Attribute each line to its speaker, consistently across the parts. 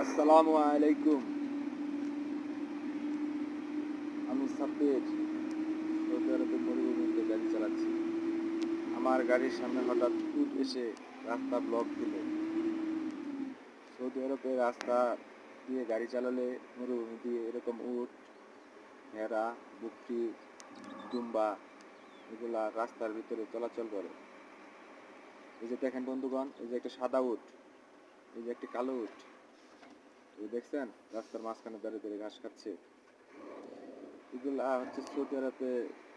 Speaker 1: আসসালামু আলাইকুম। আমি সাব্বির সৌদি আরবের মরুভূমিতে গাড়ি চালাচ্ছি। আমার গাড়ির সামনে হঠাৎ উট এসে রাস্তা ব্লক দিল। সৌদি আরবের রাস্তা দিয়ে গাড়ি চালালে মরুভূমি দিয়ে এরকম উট, ভেড়া, বকরি, দুম্বা এগুলা রাস্তার ভিতরে চলাচল করে। এই যে দেখেন বন্ধুগণ, এই যে একটা সাদা উট, এই যে একটি কালো উট, এই দেখছেন রাস্তার মাঝখানে দাঁড়িয়ে দাঁড়িয়ে ঘাস খাচ্ছে। এগুলা হচ্ছে সৌদি আরবে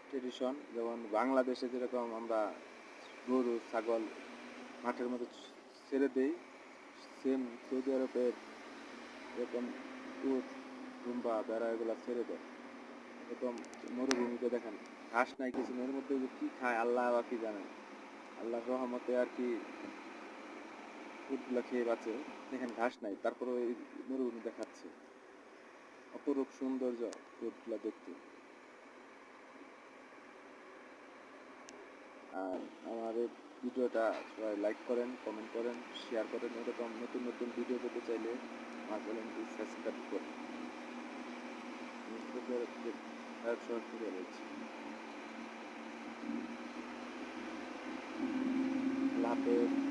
Speaker 1: ট্রেডিশন। যেমন বাংলাদেশে যেরকম আমরা গরু ছাগল মাঠের মধ্যে ছেড়ে দেই, সেম সৌদি আরবের এরকম উট দুম্বা ভেড়া এগুলা ছেড়ে দেয়। এরকম মরুভূমিতে দেখেন ঘাস নাই, কিছু নেই, এর মধ্যে যে কি খায় আল্লাহ বা কি জানেন। আল্লাহর রহমতে আর কি উটগুলা খেয়ে বাঁচে। দেখেন ঘাস নাই, তারপরে ওই মরুভূমি দেখাচ্ছে। অপরূপ সৌন্দর্য উটগুলা দেখতে। আর আমার এই ভিডিওটা সবাই লাইক করেন, কমেন্ট করেন, শেয়ার করেন। এরকম নতুন নতুন ভিডিও পেতে চাইলে আমার চ্যানেলটি সাবস্ক্রাইব করুন। আমি সৌদি আরবের আরব শহর থেকে বলছি। আল্লাহ হাফেজ।